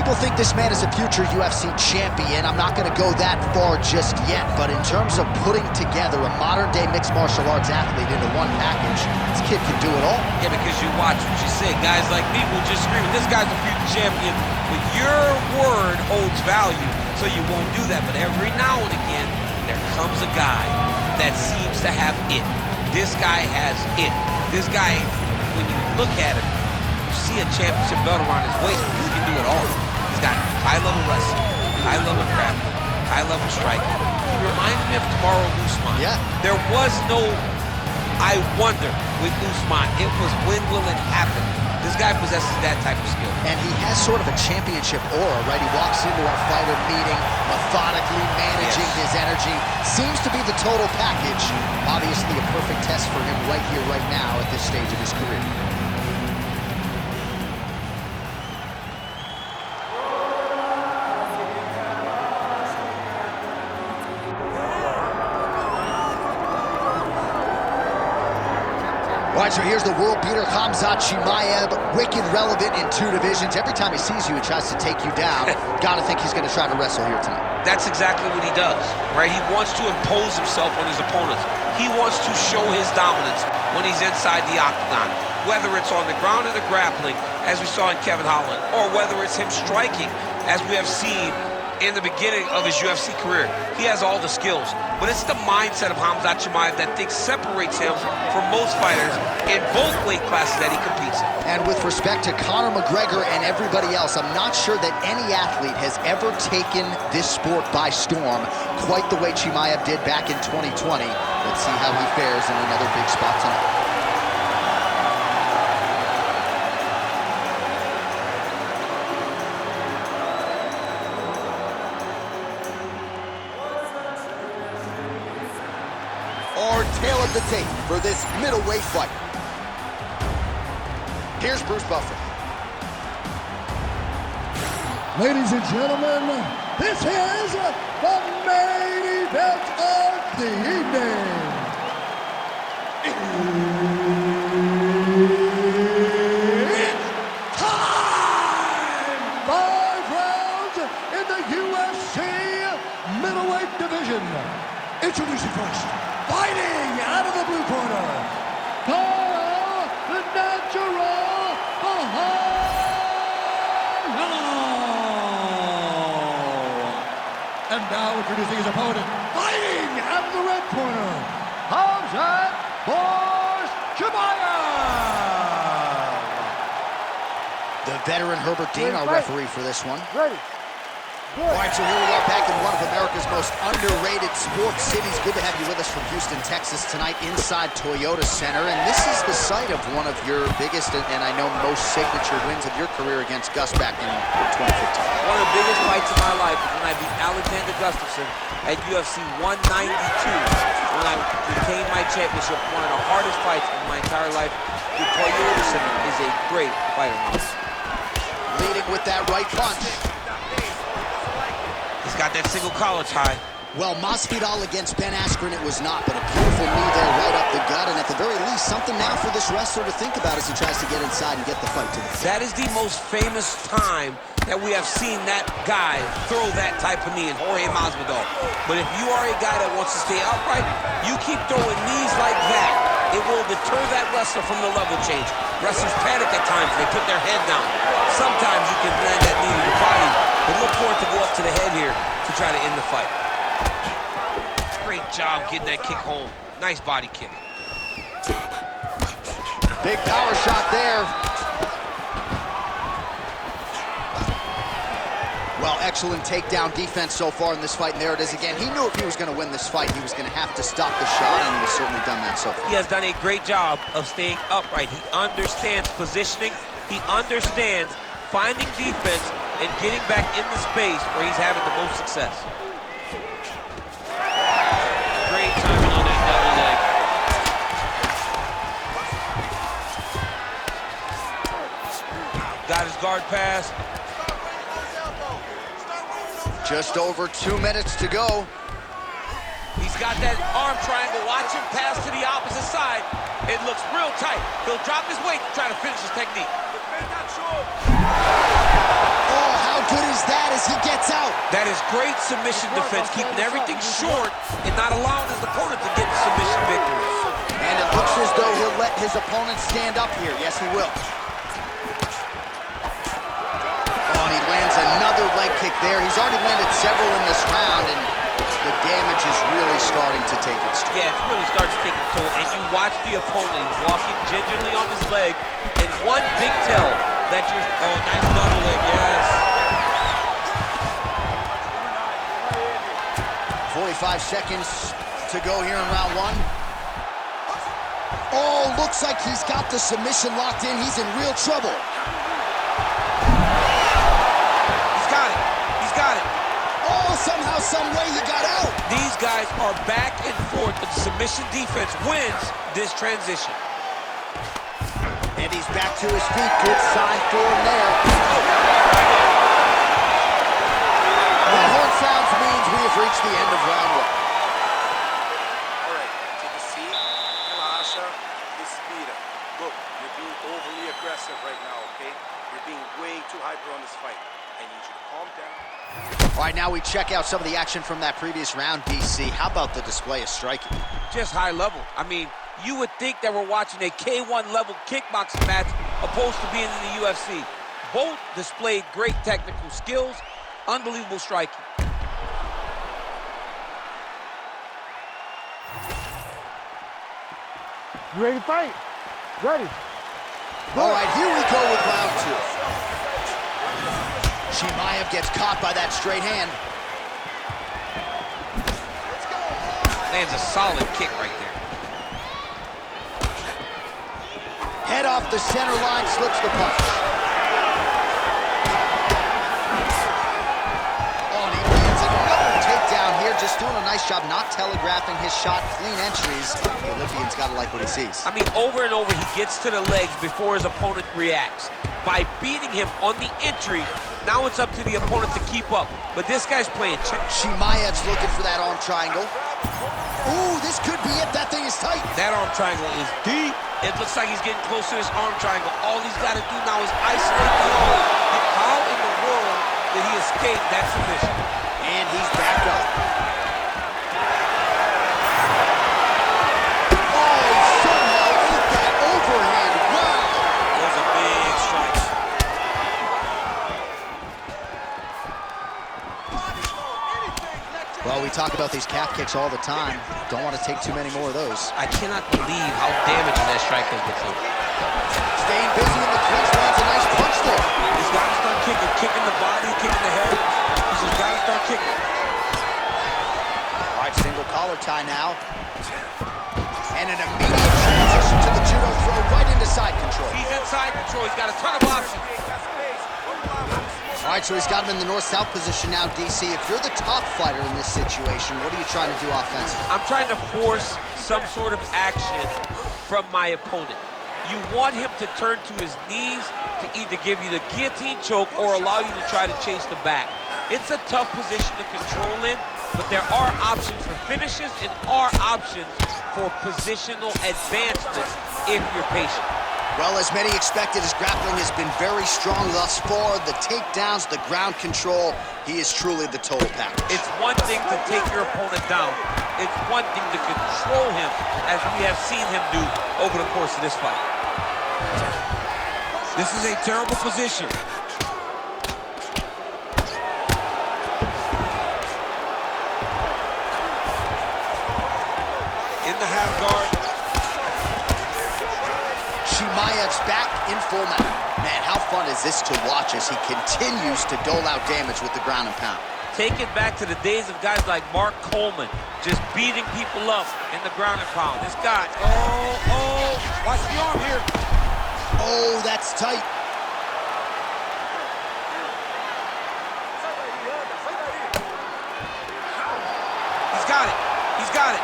people think this man is a future UFC champion. I'm not going to go that far just yet, but in terms of putting together a modern-day mixed martial arts athlete into one package, this kid can do it all. Yeah, because you watch what you say. Guys like me will just scream, this guy's a future champion, but your word holds value, so you won't do that. But every now and again, there comes a guy that seems to have it. This guy has it. This guy, when you look at him, you see a championship belt around his waist, but he can do it all. He's got high-level wrestling, high-level grappling, high-level striking. He reminds me of Kamaru Usman. Yeah. There was no I wonder with Usman. It was when will it happen? This guy possesses that type of skill. And he has sort of a championship aura, right? He walks into our fighter meeting, methodically managing his energy. Seems to be the total package. Obviously a perfect test for him right here, right now, at this stage of his career. All right, so here's the world beater, Khamzat Chimaev, wicked relevant in 2 divisions. Every time he sees you, he tries to take you down. Gotta think he's gonna try to wrestle here tonight. That's exactly what he does, right? He wants to impose himself on his opponents. He wants to show his dominance when he's inside the octagon, whether it's on the ground in the grappling, as we saw in Kevin Holland, or whether it's him striking, as we have seen in the beginning of his UFC career. He has all the skills, but it's the mindset of Khamzat Chimaev that I think separates him from most fighters in both weight classes that he competes in. And with respect to Conor McGregor and everybody else, I'm not sure that any athlete has ever taken this sport by storm quite the way Chimaev did back in 2020. Let's see how he fares in another big spot tonight. Our tail of the tape for this middleweight fight. Here's Bruce Buffer. Ladies and gentlemen, this is the main event of the evening. It's time! 5 rounds in the UFC middleweight division. Introducing first, fighting out of the blue corner, Caio, the natural, Borralho. And now introducing his opponent, fighting out of the red corner, Khamzat Chimaev. The veteran Herbert Dean, our referee for this one. Ready. All right, so here we are back in one of America's most underrated sports cities. Good to have you with us from Houston, Texas tonight inside Toyota Center. And this is the site of one of your biggest and I know most signature wins of your career against Gus back in 2015. One of the biggest fights of my life was when I beat Alexander Gustafsson at UFC 192. When I retained my championship, one of the hardest fights of my entire life. The Toyota Center is a great fighter. Leading with that right punch. He's got that single collar tie. Well, Masvidal against Ben Askren, it was not, but a beautiful knee there right up the gut, and at the very least, something now for this wrestler to think about as he tries to get inside and get the fight to the floor. That is the most famous time that we have seen that guy throw that type of knee in Jorge Masvidal. But if you are a guy that wants to stay upright, you keep throwing knees like that. It will deter that wrestler from the level change. Wrestlers panic at times, they put their head down. Sometimes you can land that knee to the body, but look for it to go up to the head here to try to end the fight. Great job getting that kick home. Nice body kick. Big power shot there. Well, excellent takedown defense so far in this fight, and there it is again. He knew if he was going to win this fight, he was going to have to stop the shot, and he's certainly done that so far. He has done a great job of staying upright. He understands positioning. He understands finding defense and getting back in the space where he's having the most success. Great timing on that double leg. Got his guard pass. Just over 2 minutes to go. He's got that arm triangle. Watch him pass to the opposite side. It looks real tight. He'll drop his weight to try to finish his technique. Oh, how good is that as he gets out? That is great submission defense, keeping everything short and not allowing his opponent to get the submission victory. And it looks as though he'll let his opponent stand up here. Yes, he will. Oh, and he lands another leg kick there. He's already landed several in this round, and the damage is really starting to take its toll. Yeah, it's really starting to take its toll. And you watch the opponent, he's walking gingerly on his leg, and one big tell that you're, oh, nice double leg, yes. 45 seconds to go here in round one. Oh, looks like he's got the submission locked in. He's in real trouble. He's got it. He's got it. Oh, somehow, some way he got out. These guys are back and forth, but the submission defense wins this transition. And he's back to his feet. Good sign for him there. The horn sounds means we have reached the end of round one. All right, take a seat. Relaxa. Respira. Look, you're being overly aggressive right now, okay? You're being way too hyper on this fight. I need you to calm down. All right, now we check out some of the action from that previous round, DC. How about the display of striking? Just high level. I mean, you would think that we're watching a K1 level kickboxing match opposed to being in the UFC. Both displayed great technical skills, unbelievable striking. You ready to fight? Ready. All right, here we go with round two. Chimaev gets caught by that straight hand. Lands a solid kick right there. Head off the center line, slips the punch. Oh, and he lands another takedown here, just doing a nice job not telegraphing his shot. Clean entries. The Olympian's got to like what he sees. I mean, over and over, he gets to the legs before his opponent reacts. By beating him on the entry, now it's up to the opponent to keep up. But this guy's playing. Chimaev's looking for that arm triangle. Ooh, this could be it. That thing is tight. That arm triangle is deep. It looks like he's getting close to this arm triangle. All he's got to do now is isolate the arm. How in the world did he escape that submission? And he's back up. Oh, he somehow ate that overhand. Wow. Those are big strikes. Well, we talk about these calf kicks all the time. Don't want to take too many more of those. I cannot believe how damaging that strike has become. Staying busy in the clinch, lands a nice punch there. He's got to start kicking, kicking the body, kicking the head. He's just got to start kicking. All right, single collar tie now. And an immediate transition to the judo throw right into side control. He's in side control. He's got a ton of options. All right, so he's got him in the north-south position now, DC. If you're the top fighter in this situation, what are you trying to do offensively? I'm trying to force some sort of action from my opponent. You want him to turn to his knees to either give you the guillotine choke or allow you to try to chase the back. It's a tough position to control in, but there are options for finishes and are options for positional advancement if you're patient. Well, as many expected, his grappling has been very strong thus far. The takedowns, the ground control, he is truly the total package. It's one thing to take your opponent down. It's one thing to control him, as we have seen him do over the course of this fight. This is a terrible position. In the half guard. Chimaev's back in full mount. Man, how fun is this to watch as he continues to dole out damage with the ground and pound. Take it back to the days of guys like Mark Coleman, just beating people up in the ground and pound. This guy, oh, watch the arm here. Oh, that's tight. He's got it. He's got it.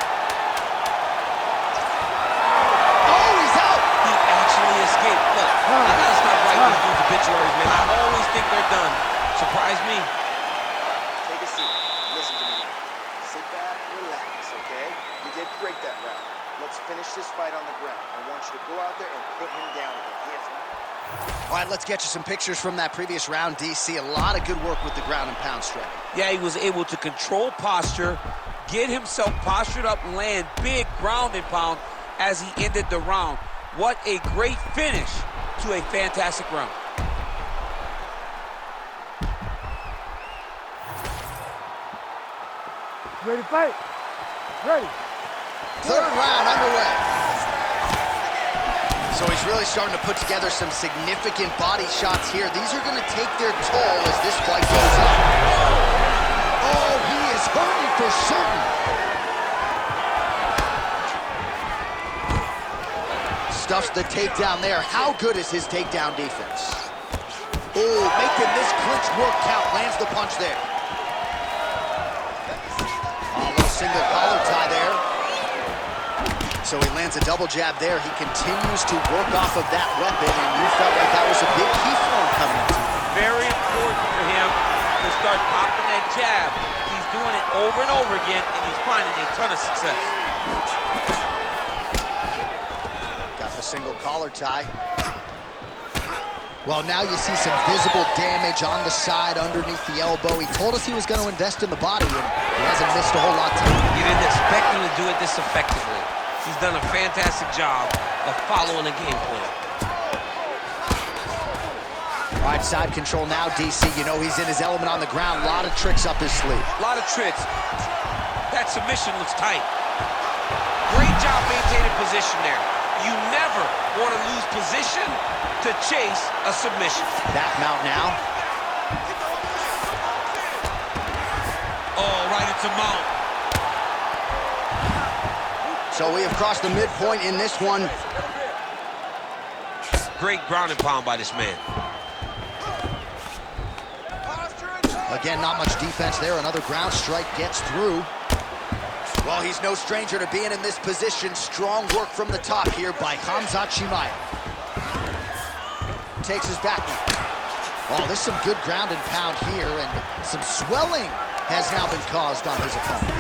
Oh, he's out. He actually escaped. Look, I gotta stop writing these dudes obituaries, man. I always think they're done. Surprise me. Take a seat. Listen to me. Sit back, relax, okay? You did great that round. Let's finish this fight on the ground. I want you to go out there and put him down again. He has All right, let's get you some pictures from that previous round, DC. A lot of good work with the ground and pound strike. Yeah, he was able to control posture, get himself postured up, land big ground and pound as he ended the round. What a great finish to a fantastic round. Ready to fight? Ready. Third round underway. So he's really starting to put together some significant body shots here. These are going to take their toll as this fight goes on. Oh, he is hurting for certain. Stuffs the takedown there. How good is his takedown defense? Oh, making this clinch work count. Lands the punch there. Oh, a little single collar tie there. So he lands a double jab there. He continues to work off of that weapon, and you felt like that was a big key for him coming into it. Very important for him to start popping that jab. He's doing it over and over again, and he's finding a ton of success. Got the single collar tie. Well, now you see some visible damage on the side underneath the elbow. He told us he was going to invest in the body, and he hasn't missed a whole lot tonight. You didn't expect him to do it this effectively. He's done a fantastic job of following the game plan. All right, side control now, DC. You know he's in his element on the ground. A lot of tricks up his sleeve. A lot of tricks. That submission looks tight. Great job maintaining position there. You never want to lose position to chase a submission. Back mount now. Oh, right into mount. So we have crossed the midpoint in this one. Great ground and pound by this man. Again, not much defense there. Another ground strike gets through. Well, he's no stranger to being in this position. Strong work from the top here by Khamzat Chimaev. Takes his back. Oh, there's some good ground and pound here, and some swelling has now been caused on his opponent.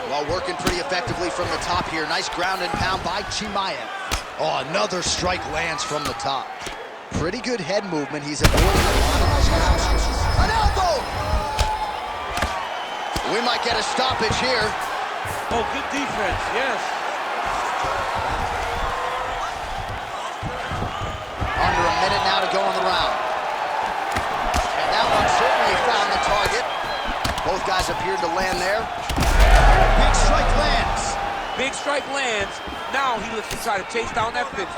Well, working pretty effectively from the top here. Nice ground and pound by Chimaev. Oh, another strike lands from the top. Pretty good head movement. He's avoiding a lot of these ground strikes. An elbow! We might get a stoppage here. Oh, good defense, yes. Under a minute now to go in the round. And that one certainly found the target. Both guys appeared to land there. Big strike lands. Big strike lands. Now he looks to try to chase down that finish.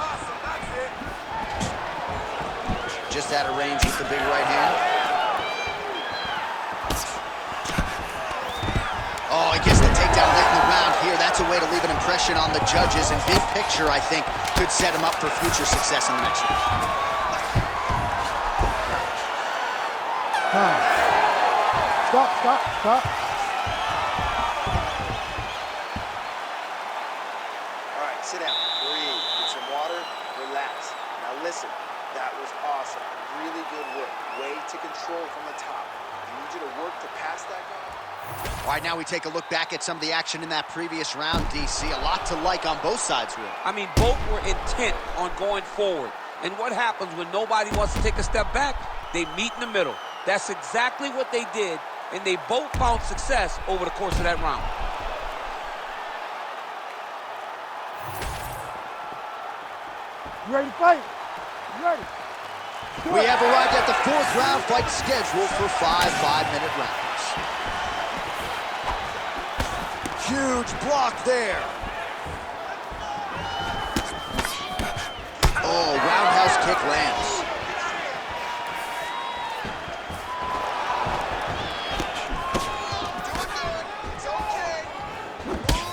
Just out of range with the big right hand. Oh, he gets the takedown late in the round here. That's a way to leave an impression on the judges, and big picture, I think, could set him up for future success in the next one. Stop. All right, sit down, breathe, get some water, relax. Now listen, that was awesome. Really good work. Way to control from the top. I need you to work to pass that guy. All right, now we take a look back at some of the action in that previous round, DC. A lot to like on both sides, really. I mean, both were intent on going forward. And what happens when nobody wants to take a step back? They meet in the middle. That's exactly what they did, and they both found success over the course of that round. You ready to fight? You ready? We have arrived at the fourth round fight scheduled for 5 5-minute rounds. Huge block there. Oh, roundhouse kick lands.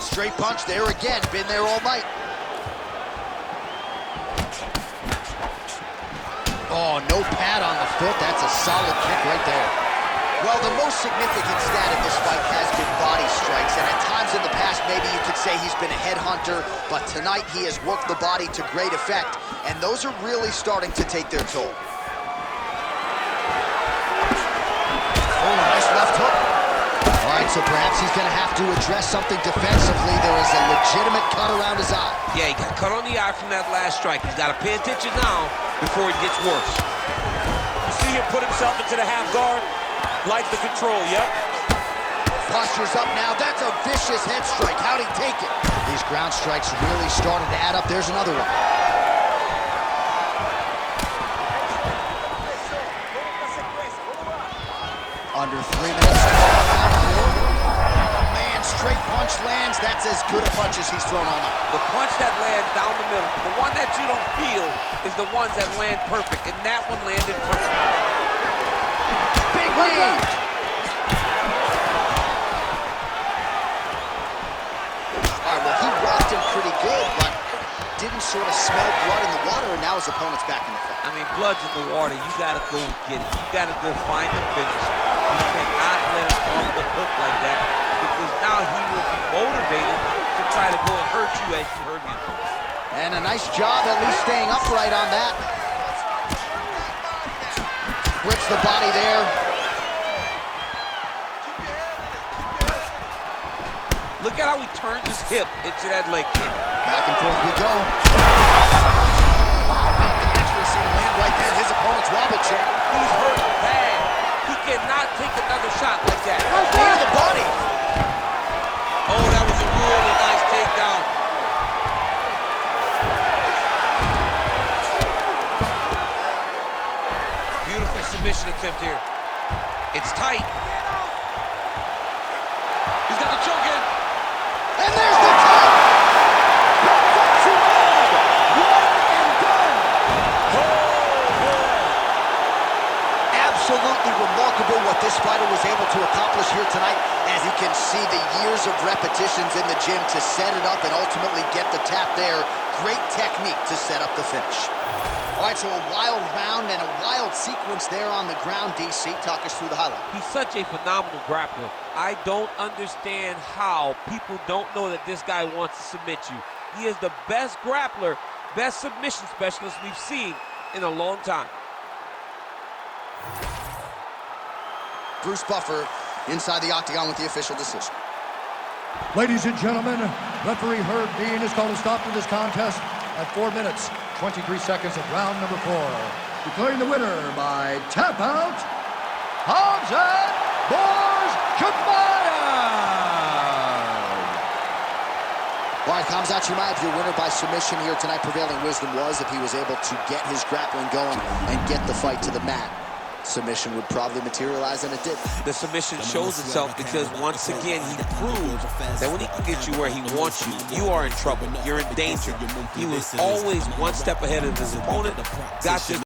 Straight punch there again. Been there all night. Oh, no pad on the foot. That's a solid kick right there. Well, the most significant stat in this fight has been body strikes, and at times in the past, maybe you could say he's been a headhunter, but tonight he has worked the body to great effect, and those are really starting to take their toll. Oh, nice left hook. All right, so perhaps he's going going to have to address something defensively. There is a legitimate cut around his eye. Yeah, he got cut on the eye from that last strike. He's got to pay attention now before it gets worse. You see him put himself into the half guard, like the control, yep. Postures up now. That's a vicious head strike. How'd he take it? These ground strikes really started to add up. There's another one. Under 3 minutes. Man, straight punch lands. That's as good a punch as he's thrown all night. The punch that lands down the middle, the one that you don't feel, is the ones that land perfect, and that one landed perfect. Big lead. All right, well, he rocked him pretty good, but didn't sort of smell blood in the water, and now his opponent's back in the fight. I mean, blood's in the water. You got to go get it. You got to go find the finish. You cannot let him off the hook like that, because now he will be motivated to try to go and hurt you as you hurt him. And a nice job at least staying upright on that. Splits the body there. Look at how he turns his hip into that leg kick. Back and forth we go. Accuracy to land right there. His opponent's wobble check. He's hurt bad. He cannot take another shot like that. Knee to the body. Oh, that was a really nice takedown. Beautiful submission attempt here. It's tight. He's got the choke in. And there's the tap. Khamzat Chimaev. One and done. Absolutely remarkable what this fighter was able to accomplish here tonight. As you can see, the years of repetitions in the gym to set it up and ultimately get the tap there. Great technique to set up the finish. All right, so a wild round and a wild sequence there on the ground. DC, talk us through the highlight. He's such a phenomenal grappler. I don't understand how people don't know that this guy wants to submit you. He is the best grappler, best submission specialist we've seen in a long time. Bruce Buffer inside the octagon with the official decision. Ladies and gentlemen, referee Herb Dean has called a stop to this contest at 4 minutes, 23 seconds of round number 4. Declaring the winner by tap out, Khamzat Chimaev. All right, Khamzat Chimaev, your winner by submission here tonight. Prevailing wisdom was if he was able to get his grappling going and get the fight to the mat, submission would probably materialize, and it did. The submission shows itself because once again he proved that when he can get you where he wants you, you are in trouble. You're in danger. He was always one step ahead of his opponent. Got this